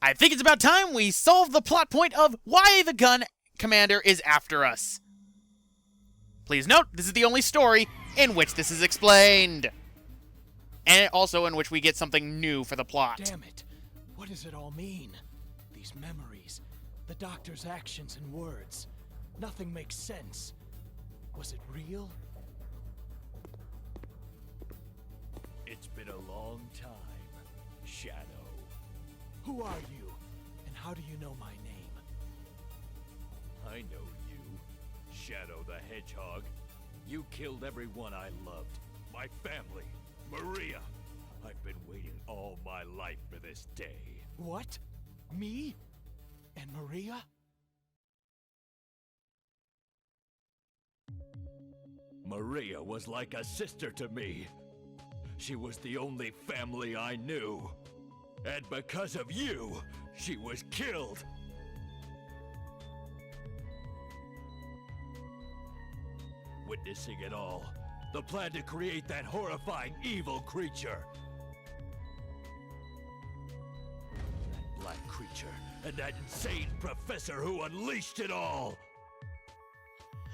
I think it's about time we solve the plot point of why the G.U.N Commander is after us. Please note, this is the only story in which this is explained. And also in which we get something new for the plot. Damn it. What does it all mean? These memories, the doctor's actions and words. Nothing makes sense. Was it real? It's been a long time, Shadow. Who are you? And how do you know my name? I know you, Shadow the Hedgehog. You killed everyone I loved. My family, Maria. I've been waiting all my life for this day. What? Me? And Maria? Maria was like a sister to me. She was the only family I knew. And because of you, she was killed. Witnessing it all, the plan to create that horrifying evil creature. That black creature, and that insane professor who unleashed it all.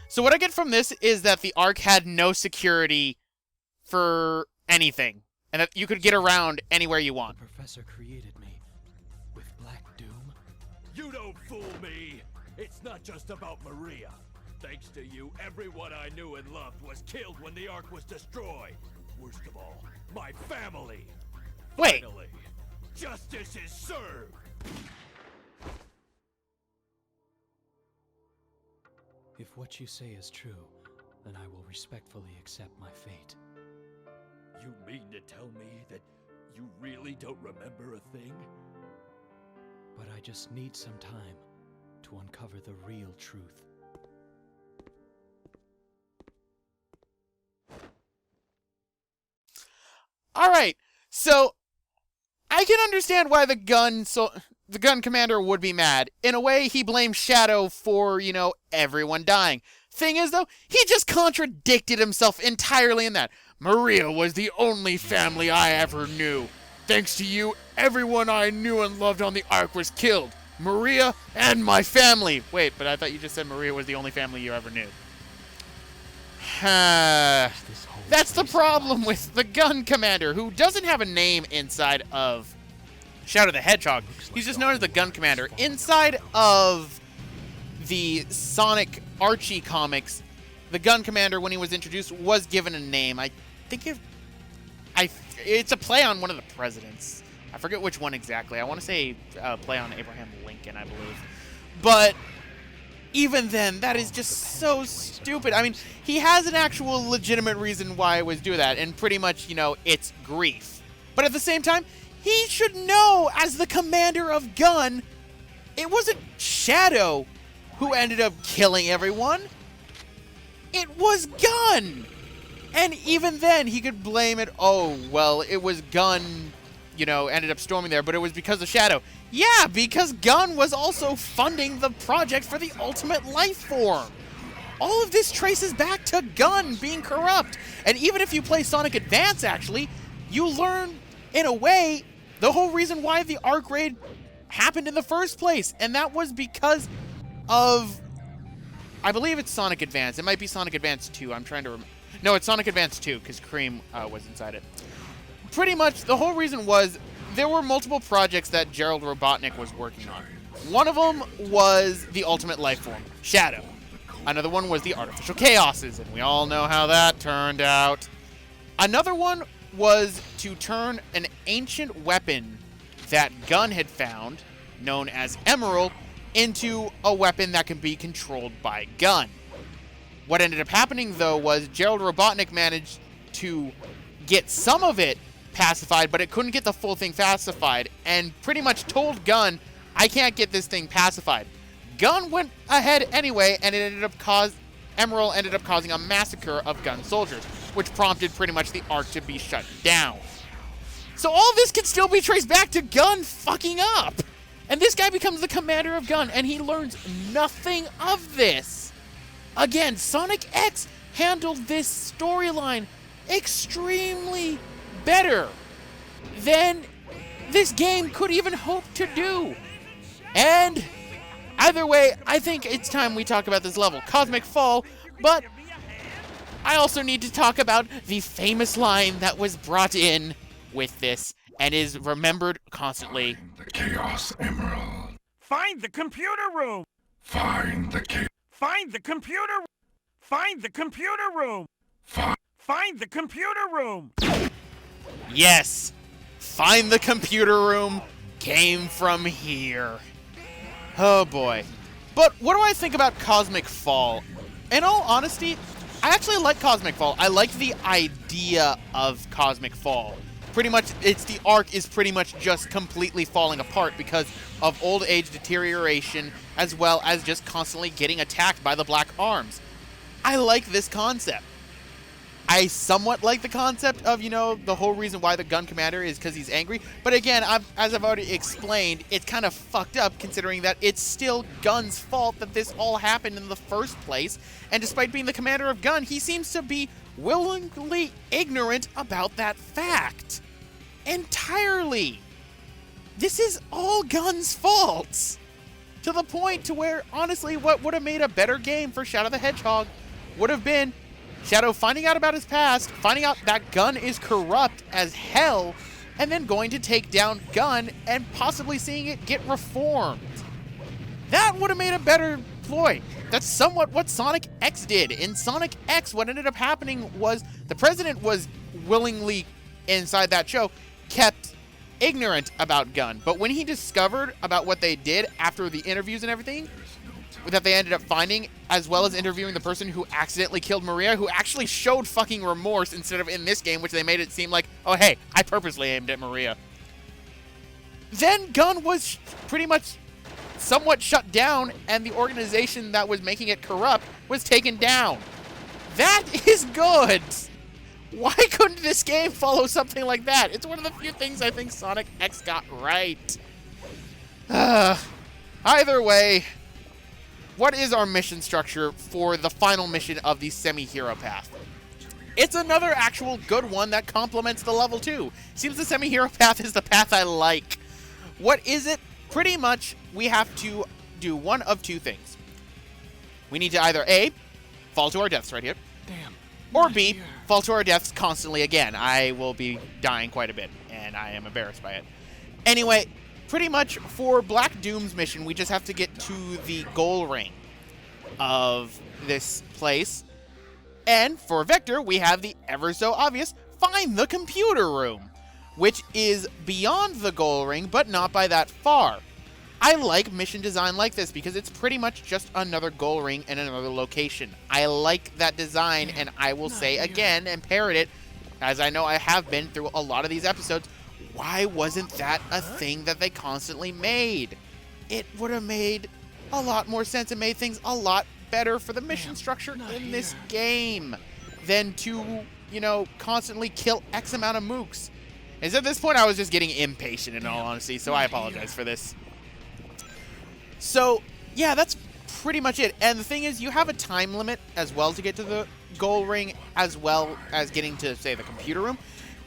So what I get from this is that the Ark had no security for anything, and that you could get around anywhere you want. The professor created me with Black Doom. You don't fool me! It's not just about Maria. Thanks to you, everyone I knew and loved was killed when the Ark was destroyed. Worst of all, my family. Wait. Finally, justice is served! If what you say is true, then I will respectfully accept my fate. You mean to tell me that you really don't remember a thing? But I just need some time to uncover the real truth. Alright, so I can understand why the G.U.N Commander would be mad. In a way, he blames Shadow for, everyone dying. Thing is, though, he just contradicted himself entirely in that. Maria was the only family I ever knew. Thanks to you, everyone I knew and loved on the Ark was killed. Maria and my family. Wait, but I thought you just said Maria was the only family you ever knew. That's the problem with the G.U.N Commander, who doesn't have a name inside of Shadow the Hedgehog. He's just known as the G.U.N Commander. Inside of the Sonic Archie comics, the G.U.N Commander, when he was introduced, was given a name. I think it's a play on one of the presidents. I forget which one exactly. I want to say play on Abraham Lincoln, I believe. But even then, that is just so stupid. I mean, he has an actual legitimate reason why he was doing that, and pretty much, it's grief. But at the same time, he should know, as the commander of G.U.N, it wasn't Shadow who ended up killing everyone. It was G.U.N. And even then, he could blame it, oh, well, it was G.U.N, ended up storming there, but it was because of Shadow. Yeah, because G.U.N was also funding the project for the ultimate life form. All of this traces back to G.U.N being corrupt. And even if you play Sonic Advance, actually, you learn, in a way, the whole reason why the Ark Raid happened in the first place. And that was because of, I believe it's Sonic Advance. It might be Sonic Advance 2. I'm trying to remember. No, it's Sonic Advance 2, because Cream was inside it. Pretty much, the whole reason was there were multiple projects that Gerald Robotnik was working on. One of them was the Ultimate Life Form, Shadow. Another one was the Artificial Chaoses, and we all know how that turned out. Another one was to turn an ancient weapon that G.U.N had found, known as Emerald, into a weapon that can be controlled by G.U.N. What ended up happening, though, was Gerald Robotnik managed to get some of it pacified, but it couldn't get the full thing pacified, and pretty much told G.U.N, I can't get this thing pacified. G.U.N went ahead anyway, and Emerald ended up causing a massacre of G.U.N soldiers, which prompted pretty much the Ark to be shut down. So all this can still be traced back to G.U.N fucking up! And this guy becomes the commander of G.U.N, and he learns nothing of this. Again, Sonic X handled this storyline extremely better than this game could even hope to do. And either way, I think it's time we talk about this level, Cosmic Fall, but I also need to talk about the famous line that was brought in with this and is remembered constantly. Find the Chaos Emerald. Find the computer room! Find the Find the computer! Find the computer room! Find the computer room! Yes, find the computer room came from here. Oh boy. But what do I think about Cosmic Fall? In all honesty, I actually like Cosmic Fall. I like the idea of Cosmic Fall. Pretty much, the arc is pretty much just completely falling apart because of old age deterioration, as well as just constantly getting attacked by the Black Arms. I like this concept. I somewhat like the concept of, the whole reason why the Gun Commander is because he's angry. But again, as I've already explained, it's kind of fucked up considering that it's still Gun's fault that this all happened in the first place. And despite being the commander of Gun, he seems to be willingly ignorant about that fact. Entirely. This is all Gun's fault. To the point to where, honestly, what would have made a better game for Shadow the Hedgehog would have been Shadow finding out about his past, finding out that Gun is corrupt as hell, and then going to take down Gun and possibly seeing it get reformed. That would have made a better ploy. That's somewhat what Sonic X did. In Sonic X, what ended up happening was the president was willingly, inside that show, kept ignorant about Gun. But when he discovered about what they did after the interviews and everything, that they ended up finding, as well as interviewing the person who accidentally killed Maria, who actually showed fucking remorse instead of in this game, which they made it seem like, oh hey, I purposely aimed at Maria. Then Gun was pretty much somewhat shut down, and the organization that was making it corrupt was taken down. That is good! Why couldn't this game follow something like that? It's one of the few things I think Sonic X got right. Either way, what is our mission structure for the final mission of the semi-hero path? It's another actual good one that complements the level 2. Seems the semi-hero path is the path I like. What is it? Pretty much, we have to do one of two things. We need to either A, fall to our deaths right here, or B, fall to our deaths constantly again. I will be dying quite a bit, and I am embarrassed by it. Anyway, pretty much for Black Doom's mission, we just have to get to the goal ring of this place. And for Vector, we have the ever so obvious find the computer room, which is beyond the goal ring, but not by that far. I like mission design like this because it's pretty much just another goal ring in another location. I like that design, and I will say again and parrot it, as I know I have been through a lot of these episodes, why wasn't that a thing that they constantly made? It would have made a lot more sense and made things a lot better for the mission structure in this game than to, constantly kill X amount of mooks. And at this point, I was just getting impatient in all honesty, so I apologize for this. So, yeah, that's pretty much it. And the thing is, you have a time limit as well to get to the goal ring, as well as getting to, say, the computer room.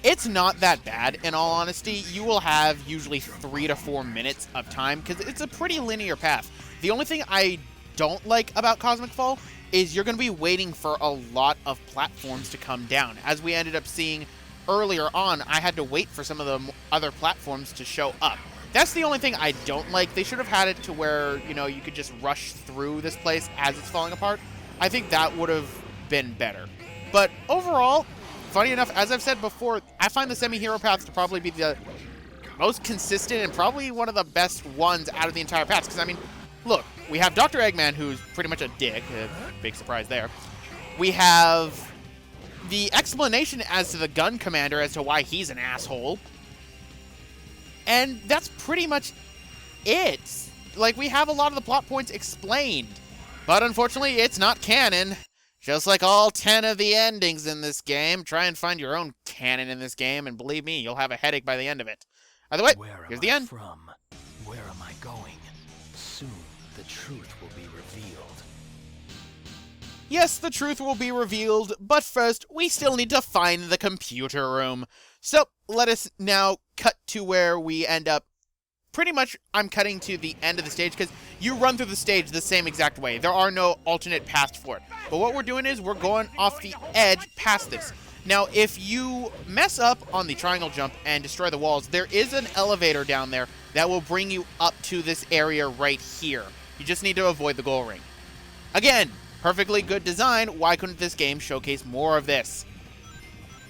It's not that bad, in all honesty. You will have usually 3 to 4 minutes of time, because it's a pretty linear path. The only thing I don't like about Cosmic Fall is you're going to be waiting for a lot of platforms to come down. As we ended up seeing earlier on, I had to wait for some of the other platforms to show up. That's the only thing I don't like. They should have had it to where, you could just rush through this place as it's falling apart. I think that would have been better. But overall, funny enough, as I've said before, I find the semi-hero path to probably be the most consistent and probably one of the best ones out of the entire path. Because, look, we have Dr. Eggman, who's pretty much a dick. Big surprise there. We have the explanation as to the Gun Commander as to why he's an asshole. And that's pretty much it. We have a lot of the plot points explained. But unfortunately, it's not canon. Just like all 10 of the endings in this game, try and find your own canon in this game, and believe me, you'll have a headache by the end of it. Either way, here's the end. From? Where am I going? Soon, the truth will be revealed. Yes, the truth will be revealed, but first, we still need to find the computer room. So, let us now cut to where we end up. Pretty much, I'm cutting to the end of the stage because you run through the stage the same exact way. There are no alternate paths for it. But what we're doing is we're going off the edge past this. Now, if you mess up on the triangle jump and destroy the walls, there is an elevator down there that will bring you up to this area right here. You just need to avoid the goal ring. Again, perfectly good design. Why couldn't this game showcase more of this?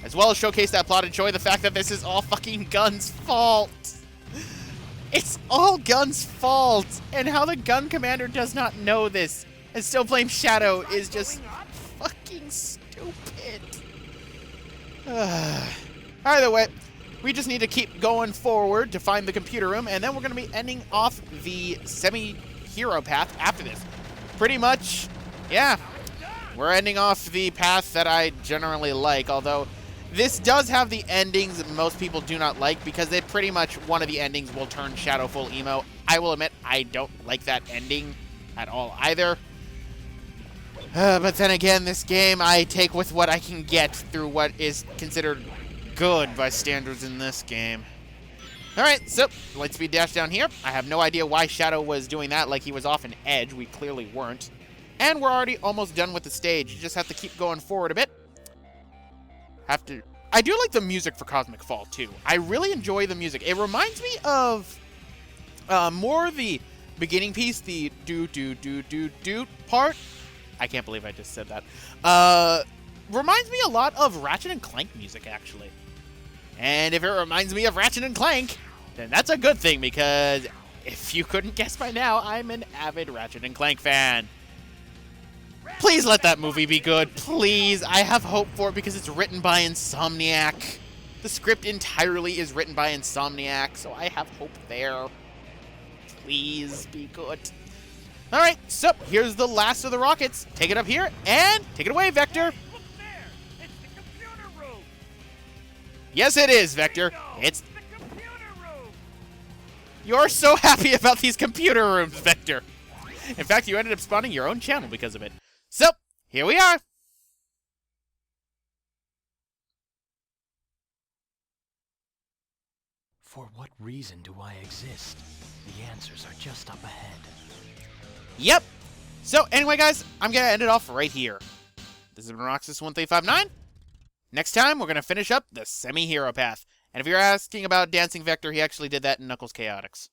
As well as showcase that plot and show the fact that this is all fucking Gun's fault. It's all Gun's fault. And how the Gun Commander does not know this and still blame Shadow is just fucking stupid. Either way, we just need to keep going forward to find the computer room, and then we're going to be ending off the semi-hero path after this. Pretty much, yeah, we're ending off the path that I generally like, although this does have the endings that most people do not like because they pretty much, one of the endings will turn Shadow full emo. I will admit, I don't like that ending at all either. But then again, this game I take with what I can get through what is considered good by standards in this game. Alright, so Lightspeed Dash down here. I have no idea why Shadow was doing that like he was off an edge. We clearly weren't. And we're already almost done with the stage. You just have to keep going forward a bit. I do like the music for Cosmic Fall, too. I really enjoy the music. It reminds me of more the beginning piece, the do-do-do-do-do part. I can't believe I just said that. Reminds me a lot of Ratchet and Clank music, actually. And if it reminds me of Ratchet and Clank, then that's a good thing, because if you couldn't guess by now, I'm an avid Ratchet and Clank fan. Please let that movie be good. Please. I have hope for it because it's written by Insomniac. The script entirely is written by Insomniac, so I have hope there. Please be good. Alright, so here's the last of the rockets. Take it up here, and take it away, Vector. Look there! It's the computer room! Yes, it is, Vector. It's... the computer room! You're so happy about these computer rooms, Vector. In fact, you ended up spawning your own channel because of it. So, here we are. For what reason do I exist? The answers are just up ahead. Yep. So, anyway, guys, I'm going to end it off right here. This has been Roxas1359. Next time, we're going to finish up the semi-hero path. And if you're asking about Dancing Vector, he actually did that in Knuckles Chaotix.